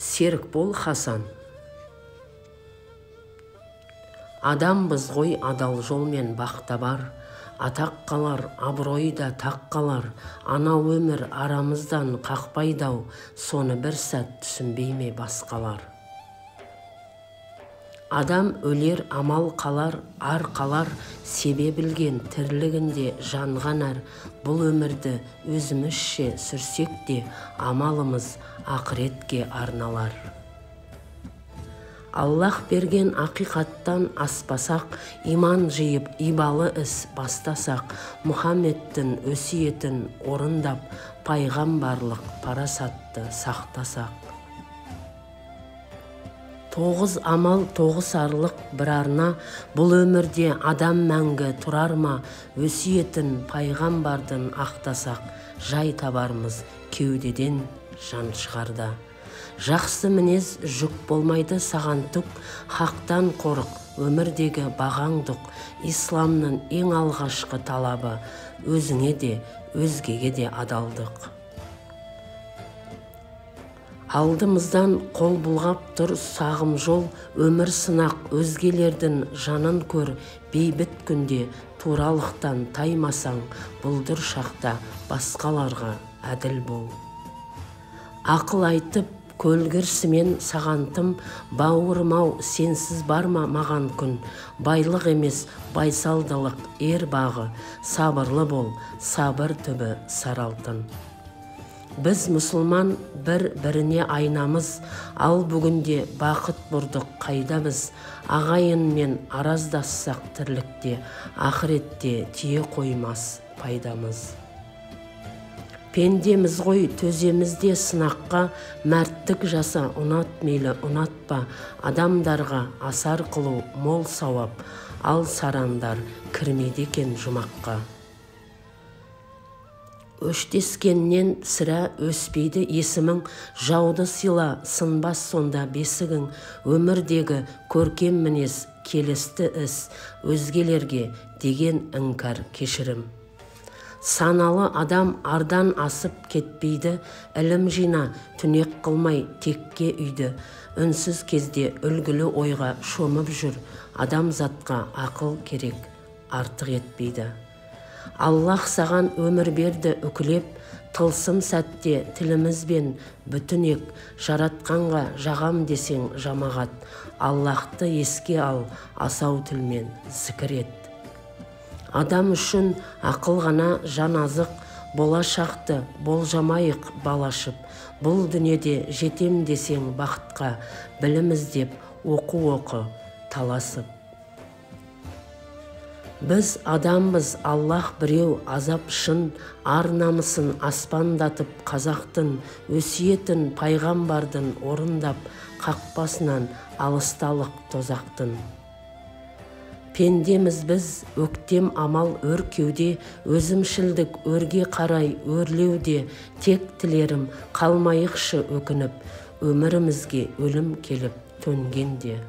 Серікбол Хасан. Адамбыз ғой адал жолмен бақта бар, атақ қалар, абырой да тақ қалар, анау өмір арамыздан қақпайдау, соны бір сәт түсінбей ме басқалар. Адам өлер, амал қалар, ар қалар, себе білген тірлігінде жанған әр, бұл өмірді өзімізше сүрсек те, амалымыз ақыретке арналар. Аллах берген ақиқаттан аспасақ, иман жиып ибалы іс бастасақ, Мұхаммедтің өсиетін орындап, пайғамбарлық парасатты сақтасақ. 9 амал 9 арлық бір арна, бұл өмірде адам мәңгі тұрар ма, өсиетін пайғамбардың ақтасақ, жай табармыз кеудеден жан шығарда. Жақсы мінез жүк болмайды саған түк, хақтан қорық, өмірдегі бағаңдық, исламның ең алғашқы талабы, өзіңе де, өзгеге де адалдық. Алдымыздан қол бұлғап тұр сағым жол, өмір сынақ, өзгелердің жанын көр, бейбіт күнде туралықтан таймасаң, бұлдыр шақта басқаларға әділ бол. Ақыл айтып, көлгірсімен саған тым, бауырмау сенсіз барма маған күн, байлық емес байсалдылық ер бағы, сабырлы бол, сабыр түбі саралтын. Біз мұсылман бір-біріне айнамыз, ал бүгінде бақыт бұрдық қайда біз, ағайынмен араздассақ тірлікте, ақыретте тие қоймас пайдамыз. Пендеміз ғой төземізде сынаққа, мәрттік жаса ұнат мейлі ұнатпа, адамдарға асар қылу мол сауап, ал сарандар кірмейді екен жұмаққа. Өштескеннен сірә өспейді есімің, жауды сыйла сынбас сонда бесігің, өмірдегі көркем мінез келісті іс, өзгелерге деген іңкар кешірім. Саналы адам ардан асып кетпейді, ілім жина түнек қылмай текке үйді, үнсіз кезде үлгілі ойға шомып жүр, адамзатқа ақыл керек артық етпейді. Аллах саған өмір берді үкілеп, тылсым сәтте тілімізбен бүтінек, жаратқанға жағам десең жамағат, Аллахты еске ал, асау тілмен зікір ет. Адам үшін ақыл ғана жан азық, болашақты болжамайық балашып, бұл дүниеде жетем десең бақытқа, білім іздеп оқы таласып. Біз адамбыз, Аллах біреу азап шын, ар намысын аспандатып қазақтың, өсиетін пайғамбардың орындап, қақпасынан алысталық тозақтың. Пендеміз біз, өктем амал өр кеуде, өзімшілдік өрге қарай өрлеуде, тек тілерім қалмайықшы өкініп, өмірімізге өлім келіп төнгенде.